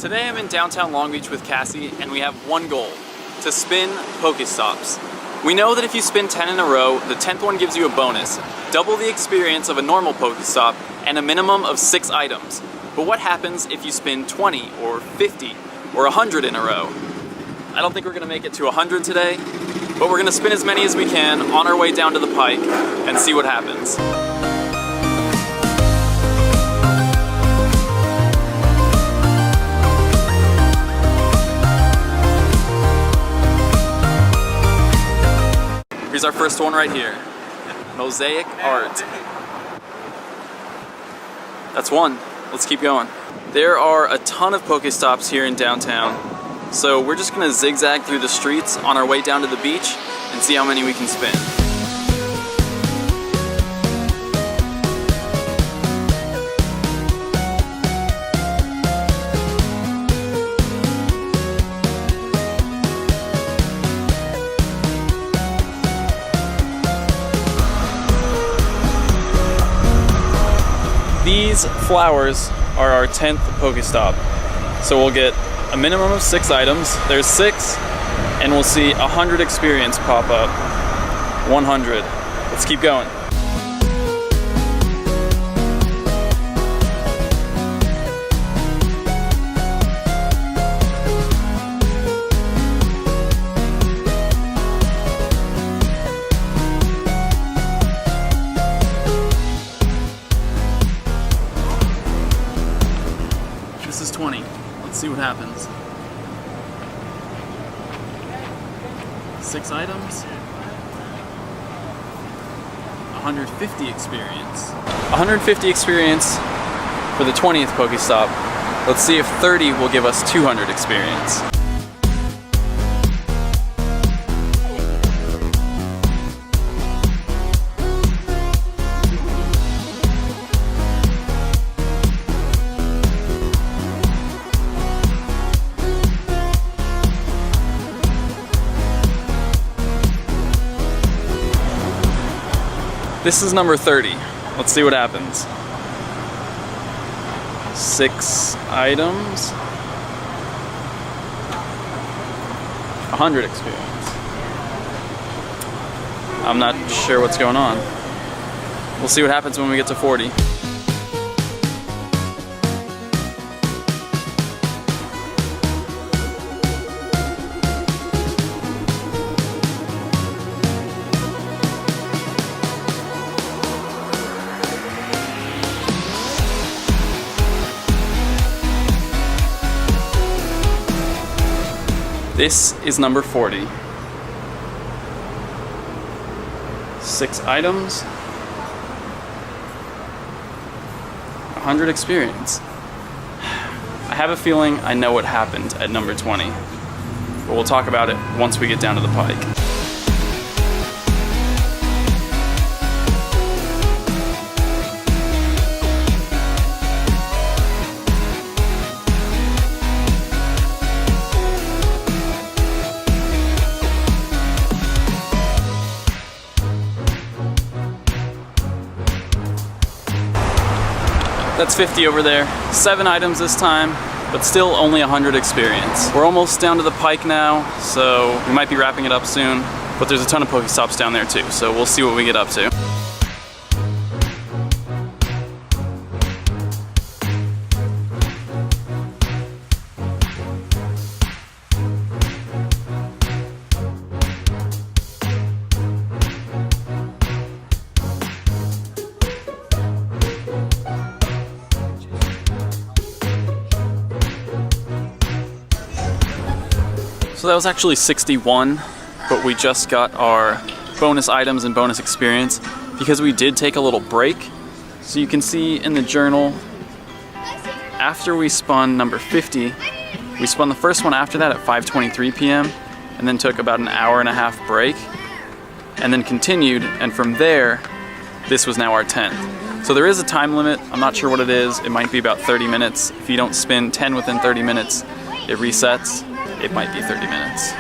Today I'm in downtown Long Beach with Cassie, and we have one goal: to spin Pokéstops. We know that if you spin 10 in a row, the 10th one gives you a bonus, double the experience of a normal Pokéstop, and a minimum of 6 items. But what happens if you spin 20 or 50 or 100 in a row? I don't think we're gonna make it to 100 today, but we're gonna spin as many as we can on our way down to the pike and see what happens. Here's our first one right here. Mosaic art. That's one. Let's keep going. There are a ton of Pokéstops here in downtown, so we're just gonna zigzag through the streets on our way down to the beach and see how many we can spin. These flowers are our 10th Pokéstop. So we'll get a minimum of 6 items. There's 6, and we'll see 100 experience pop up. 100. Let's keep going. This is 20. Let's see what happens. 6 items. 150 experience. 150 experience for the 20th Pokéstop. Let's see if 30 will give us 200 experience. This is number 30. Let's see what happens. 6 items. 100 experience. I'm not sure what's going on. We'll see what happens when we get to 40. This is number 40. 6 items. 100 experience. I have a feeling I know what happened at number 20, but we'll talk about it once we get down to the pike. That's 50 over there. 7 items this time, but still only 100 experience. We're almost down to the pike now, so we might be wrapping it up soon, but there's a ton of Pokéstops down there too, so we'll see what we get up to. So that was actually 61, but we just got our bonus items and bonus experience because we did take a little break. So you can see in the journal, after we spun number 50, we spun the first one after that at 5:23 p.m. and then took about an hour and a half break and then continued, and from there, this was now our 10th. So there is a time limit. I'm not sure what it is. It might be about 30 minutes. If you don't spin 10 within 30 minutes, it resets. It might be 30 minutes.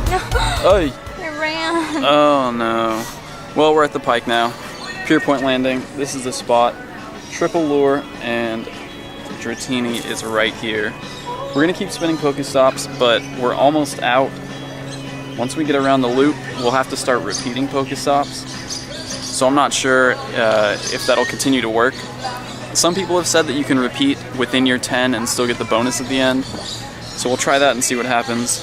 No. Oi. You're ran. Oh no. Well, we're at the pike now. Pier Point Landing. This is the spot. Triple lure and Dratini is right here. We're gonna keep spinning Pokestops, but we're almost out. Once we get around the loop, we'll have to start repeating Pokestops. So I'm not sure if that'll continue to work. Some people have said that you can repeat within your 10 and still get the bonus at the end. So we'll try that and see what happens.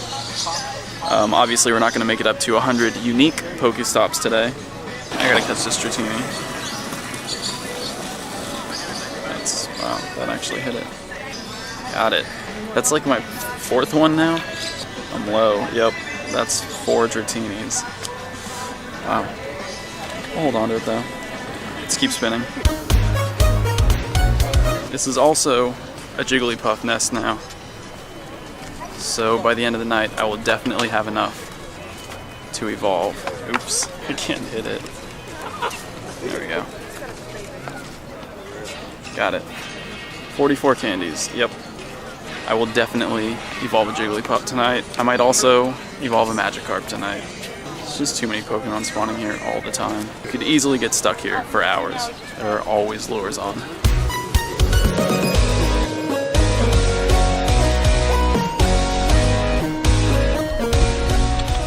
Obviously, we're not going to make it up to 100 unique Pokestops today. I gotta catch this Dratini. Wow, that actually hit it. Got it. That's like my 4th one now. I'm low. Yep, that's 4 Dratinis. Wow. I'll hold on to it though. Let's keep spinning. This is also a Jigglypuff nest now. So by the end of the night, I will definitely have enough to evolve. Oops, I can't hit it. There we go. Got it. 44 candies, yep. I will definitely evolve a Jigglypuff tonight. I might also evolve a Magikarp tonight. There's just too many Pokemon spawning here all the time. You could easily get stuck here for hours. There are always lures on.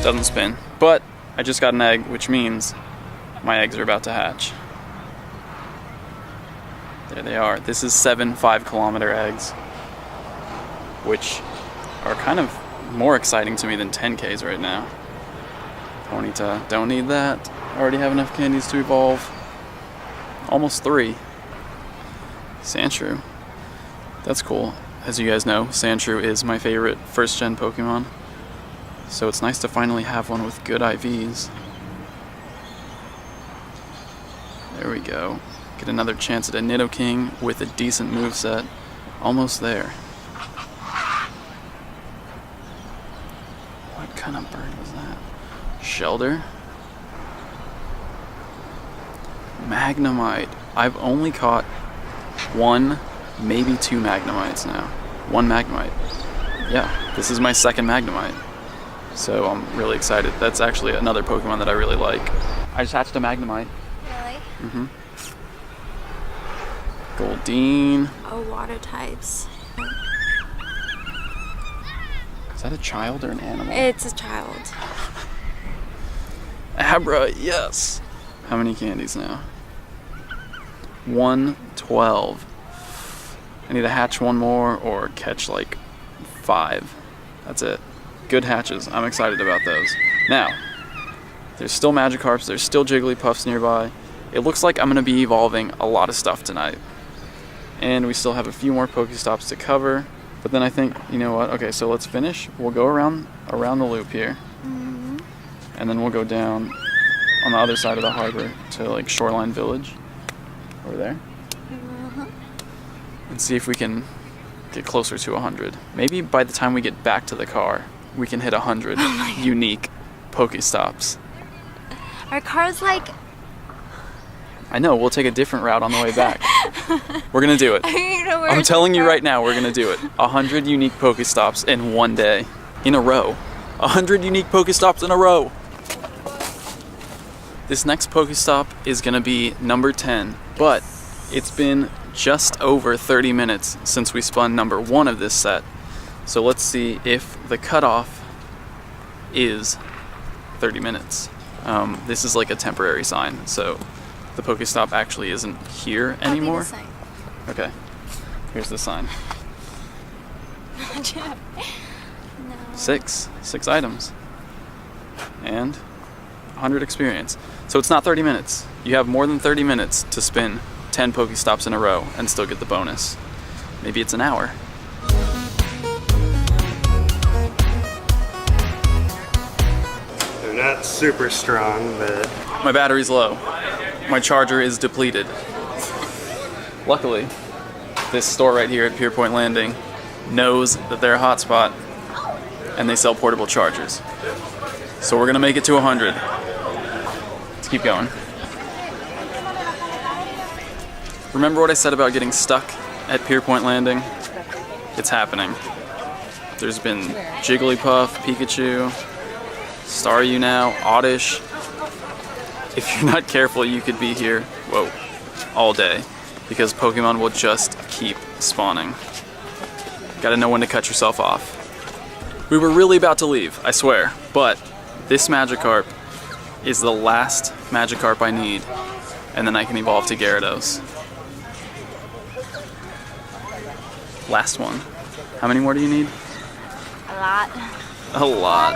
Doesn't spin, but I just got an egg, which means my eggs are about to hatch. There they are. This is 7 5-kilometer eggs, which are kind of more exciting to me than 10Ks right now. Ponyta, don't need that. I already have enough candies to evolve. Almost 3. Sandshrew. That's cool. As you guys know, Sandshrew is my favorite first-gen Pokemon. So it's nice to finally have one with good IVs. There we go. Get another chance at a Nidoking with a decent moveset. Almost there. What kind of bird was that? Shelter? Magnemite. I've only caught 1, maybe 2 Magnemites now. 1 Magnemite. Yeah, this is my 2nd Magnemite. So I'm really excited. That's actually another Pokemon that I really like. I just hatched a Magnemite. Really? Mm-hmm. Goldeen. Oh, water types. Is that a child or an animal? It's a child. Abra, yes. How many candies now? 112. I need to hatch 1 more or catch like 5. That's it. Good hatches. I'm excited about those. Now, there's still Magikarps, there's still Jigglypuffs nearby. It looks like I'm going to be evolving a lot of stuff tonight. And we still have a few more Pokestops to cover. But then I think, you know what? Okay, so let's finish. We'll go around the loop here. Mm-hmm. And then we'll go down on the other side of the harbor to like Shoreline Village. Over there. Mm-hmm. And see if we can get closer to 100. Maybe by the time we get back to the car, we can hit 100 unique Pokestops. Our car's like... I know, we'll take a different route on the way back. We're gonna do it. I'm telling you right now, we're gonna do it. 100 unique Pokestops in 1 day. In a row. 100 unique Pokestops in a row. This next Pokestop is gonna be number 10, but it's been just over 30 minutes since we spun number 1 of this set. So let's see if the cutoff is 30 minutes. This is like a temporary sign, so the Pokestop actually isn't here anymore. Okay, here's the sign. No. 6 items. And 100 experience. So it's not 30 minutes. You have more than 30 minutes to spin 10 Pokestops in a row and still get the bonus. Maybe it's an hour. They're not super strong, but... My battery's low. My charger is depleted. Luckily, this store right here at Pier Point Landing knows that they're a hotspot and they sell portable chargers. So we're gonna make it to 100. Let's keep going. Remember what I said about getting stuck at Pier Point Landing? It's happening. There's been Jigglypuff, Pikachu, Staryu now, Oddish. If you're not careful, you could be here, whoa, all day, because Pokemon will just keep spawning. Gotta know when to cut yourself off. We were really about to leave, I swear, but this Magikarp is the last Magikarp I need, and then I can evolve to Gyarados. Last one. How many more do you need? A lot. A lot.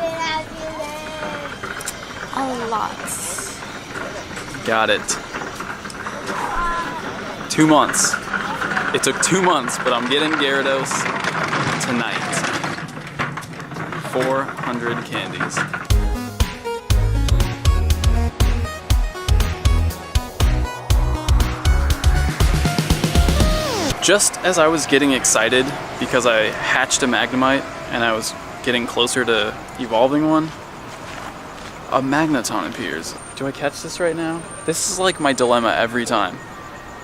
A lot. Got it. 2 months. It took 2 months, but I'm getting Gyarados tonight. 400 candies. Just as I was getting excited because I hatched a Magnemite and I was getting closer to evolving one, a Magneton appears. Do I catch this right now? This is like my dilemma every time.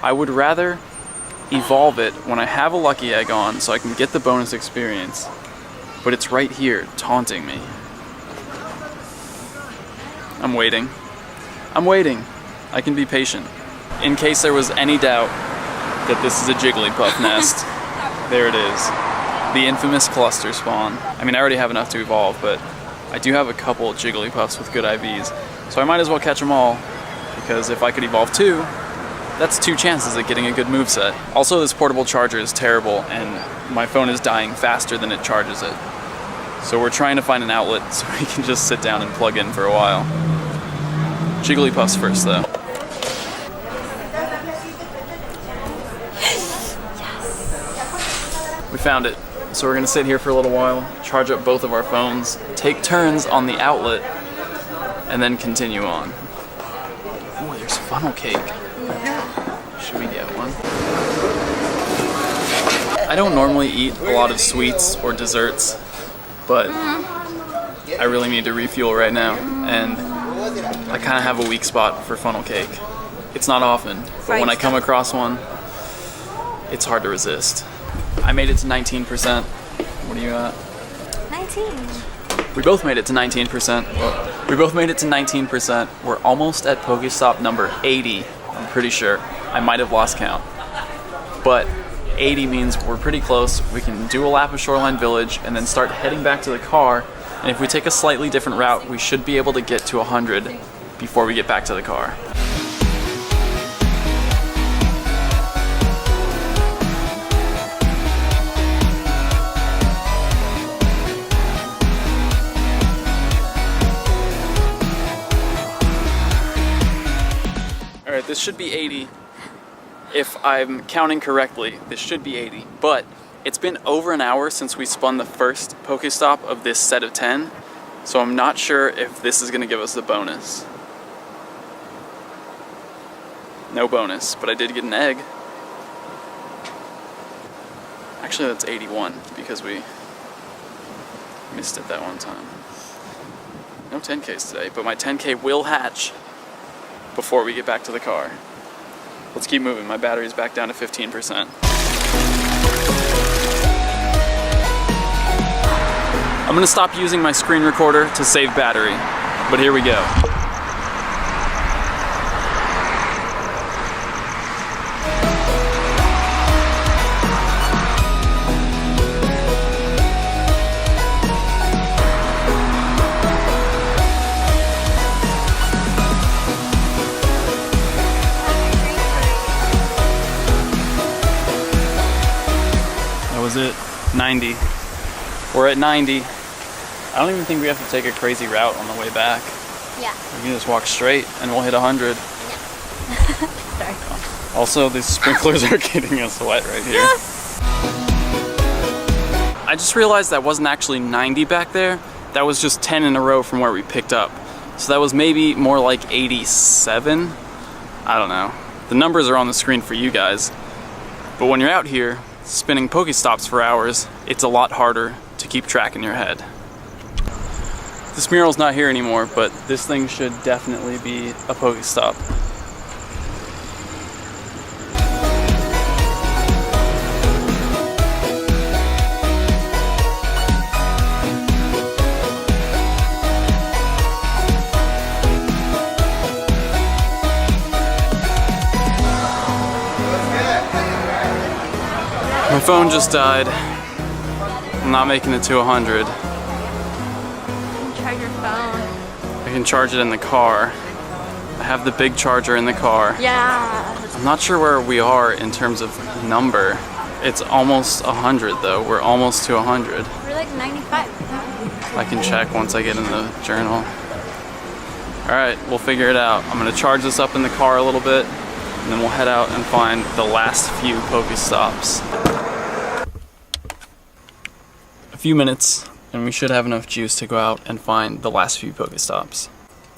I would rather evolve it when I have a Lucky Egg on so I can get the bonus experience, but it's right here taunting me. I'm waiting. I'm waiting. I can be patient. In case there was any doubt that this is a Jigglypuff nest, there it is. The infamous cluster spawn. I mean, I already have enough to evolve, but I do have a couple Jigglypuffs with good IVs, so I might as well catch them all, because if I could evolve 2, that's 2 chances at getting a good moveset. Also, this portable charger is terrible, and my phone is dying faster than it charges it. So we're trying to find an outlet so we can just sit down and plug in for a while. Jigglypuffs first, though. We found it. So we're gonna sit here for a little while, charge up both of our phones, take turns on the outlet, and then continue on. Oh, there's funnel cake. Should we get one? I don't normally eat a lot of sweets or desserts, but I really need to refuel right now, and I kind of have a weak spot for funnel cake. It's not often, but when I come across one, it's hard to resist. I made it to 19%. What are you at? 19. We both made it to 19%. We both made it to 19%. We're almost at Pokéstop number 80, I'm pretty sure. I might have lost count. But 80 means we're pretty close. We can do a lap of Shoreline Village and then start heading back to the car. And if we take a slightly different route, we should be able to get to 100 before we get back to the car. Alright, this should be 80. If I'm counting correctly, this should be 80. But it's been over an hour since we spun the first Pokéstop of this set of 10, so I'm not sure if this is going to give us the bonus. No bonus, but I did get an egg. Actually, that's 81 because we missed it that one time. No 10Ks today, but my 10K will hatch before we get back to the car. Let's keep moving. My battery's back down to 15%. I'm gonna stop using my screen recorder to save battery, but here we go. That was it, 90. We're at 90. I don't even think we have to take a crazy route on the way back. Yeah. We can just walk straight and we'll hit 100. Sorry. Also, these sprinklers are getting us wet right here. I just realized that wasn't actually 90 back there. That was just 10 in a row from where we picked up. So that was maybe more like 87. I don't know. The numbers are on the screen for you guys. But when you're out here spinning Pokéstops for hours, it's a lot harder to keep track in your head. This mural's not here anymore, but this thing should definitely be a Pokéstop. phone just died. I'm not making it to 100. Charge your phone. I can charge it in the car. I have the big charger in the car. Yeah. I'm not sure where we are in terms of number. It's almost 100 though. We're almost to 100. We're like 95. I can check once I get in the journal. Alright, we'll figure it out. I'm gonna charge this up in the car a little bit, and then we'll head out and find the last few Pokéstops. A few minutes, and we should have enough juice to go out and find the last few Pokéstops.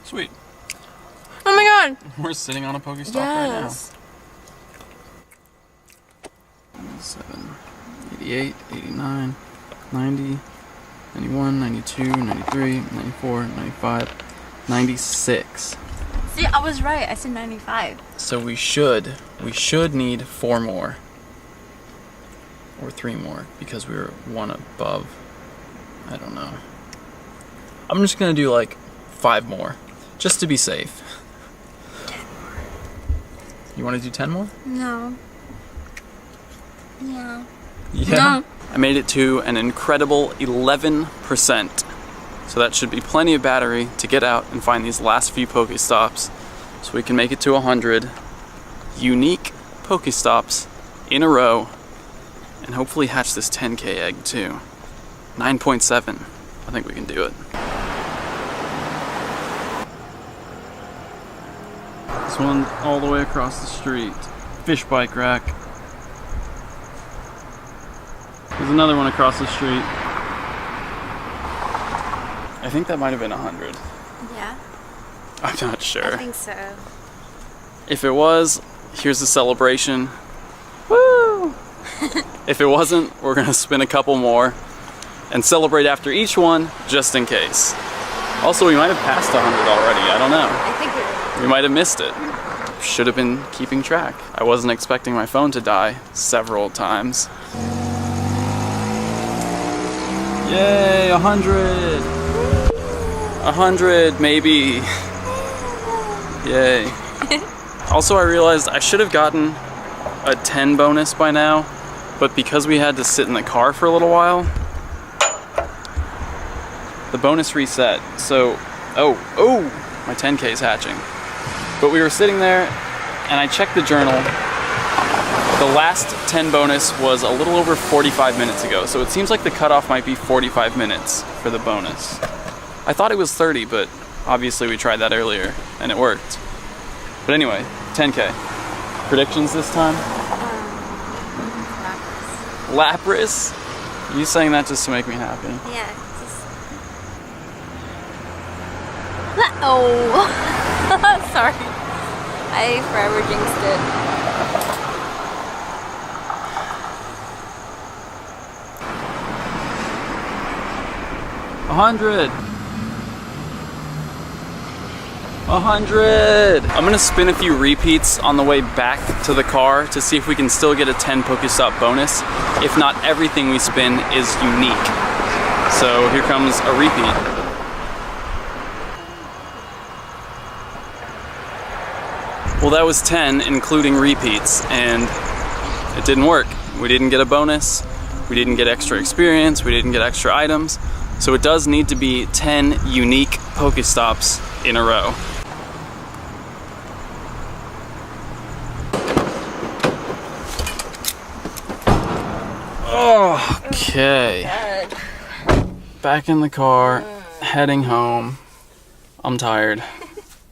Sweet. Oh my god! We're sitting on a Pokéstop Yes. right now. 87, 88, 89, 90, 91, 92, 93, 94, 95, 96. See, I was right. I said 95. So we should need 4 more. Or 3 more, because we were 1 above. I don't know. I'm just gonna do like 5 more, just to be safe. 10 more. You wanna do 10 more? No. Yeah. Yeah. No. I made it to an incredible 11%. So that should be plenty of battery to get out and find these last few Pokéstops, so we can make it to 100 unique Pokéstops in a row, and hopefully hatch this 10K egg too. 9.7. I think we can do it. This one all the way across the street. Fish bike rack. There's another one across the street. I think that might have been 100. Yeah. I'm not sure. I think so. If it was, here's the celebration. Woo! If it wasn't, we're gonna spin a couple more and celebrate after each one, just in case. Also, we might have passed 100 already, I don't know. I think We might have missed it. Should have been keeping track. I wasn't expecting my phone to die several times. Yay, 100! 100, maybe. Yay. Also, I realized I should have gotten a 10 bonus by now, but because we had to sit in the car for a little while, the bonus reset. So, my 10K is hatching. But we were sitting there, and I checked the journal. The last 10 bonus was a little over 45 minutes ago, so it seems like the cutoff might be 45 minutes for the bonus. I thought it was 30, but obviously we tried that earlier, and it worked. But anyway, 10K. Predictions this time? Lapras? You saying that just to make me happy? Yeah. Oh. Sorry. I forever jinxed it. $100. I'm gonna spin a few repeats on the way back to the car to see if we can still get a 10 Pokéstop bonus. If not, everything we spin is unique. So here comes a repeat. Well, that was 10, including repeats, and it didn't work. We didn't get a bonus, we didn't get extra experience, we didn't get extra items. So it does need to be 10 unique Pokéstops in a row. Okay. Back in the car, heading home. I'm tired.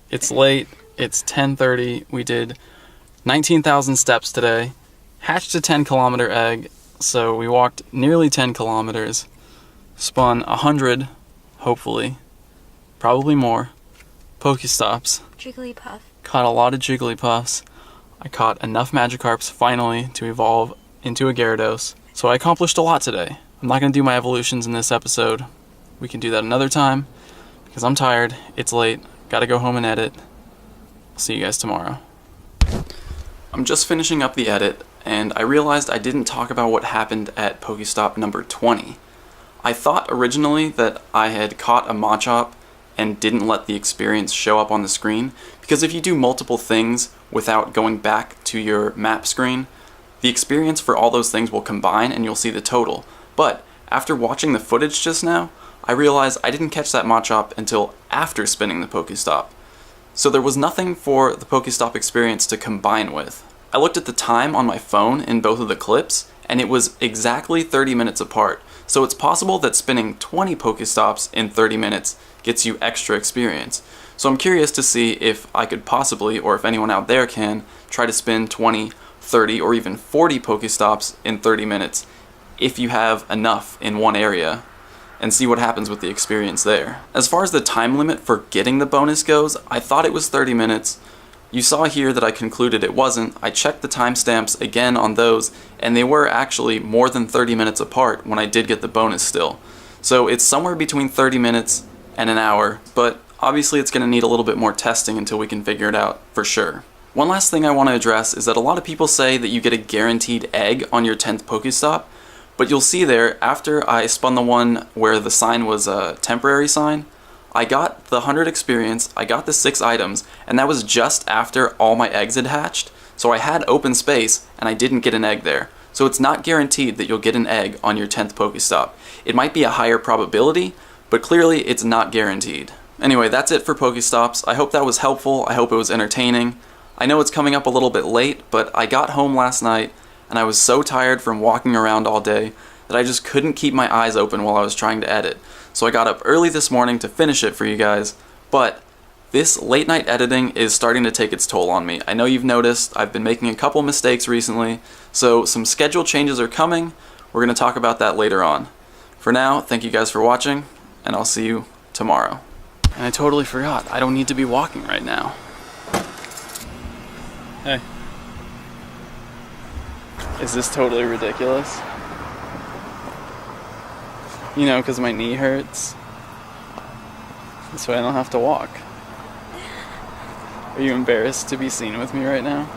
It's late. It's 10:30. We did 19,000 steps today. Hatched a 10-kilometer egg, so we walked nearly 10 kilometers. Spun 100, hopefully, probably more, Pokéstops. Jigglypuff. Caught a lot of Jigglypuffs. I caught enough Magikarps finally to evolve into a Gyarados. So I accomplished a lot today. I'm not going to do my evolutions in this episode. We can do that another time, because I'm tired, it's late, gotta go home and edit. I'll see you guys tomorrow. I'm just finishing up the edit, and I realized I didn't talk about what happened at Pokéstop number 20. I thought originally that I had caught a Machop and didn't let the experience show up on the screen, because if you do multiple things without going back to your map screen, The experience for all those things will combine and you'll see the total. But after watching the footage just now, I realized I didn't catch that Machop until after spinning the Pokéstop. So there was nothing for the Pokéstop experience to combine with. I looked at the time on my phone in both of the clips, and it was exactly 30 minutes apart. So it's possible that spinning 20 Pokéstops in 30 minutes gets you extra experience. So I'm curious to see if I could possibly, or if anyone out there can, try to spin 20, 30, or even 40 Pokéstops in 30 minutes if you have enough in one area, and see what happens with the experience there. As far as the time limit for getting the bonus goes, I thought it was 30 minutes. You saw here that I concluded it wasn't. I checked the timestamps again on those, and they were actually more than 30 minutes apart when I did get the bonus still. So it's somewhere between 30 minutes and an hour, but obviously it's going to need a little bit more testing until we can figure it out for sure. One last thing I want to address is that a lot of people say that you get a guaranteed egg on your 10th Pokéstop, but you'll see there, after I spun the one where the sign was a temporary sign, I got the 100 experience, I got the 6 items, and that was just after all my eggs had hatched, so I had open space, and I didn't get an egg there. So it's not guaranteed that you'll get an egg on your 10th Pokéstop. It might be a higher probability, but clearly it's not guaranteed. Anyway, that's it for Pokéstops. I hope that was helpful, I hope it was entertaining. I know it's coming up a little bit late, but I got home last night, and I was so tired from walking around all day that I just couldn't keep my eyes open while I was trying to edit. So I got up early this morning to finish it for you guys, but this late night editing is starting to take its toll on me. I know you've noticed I've been making a couple mistakes recently, so some schedule changes are coming. We're going to talk about that later on. For now, thank you guys for watching, and I'll see you tomorrow. And I totally forgot, I don't need to be walking right now. Hey. Is this totally ridiculous? You know, because my knee hurts. This way I don't have to walk. Are you embarrassed to be seen with me right now?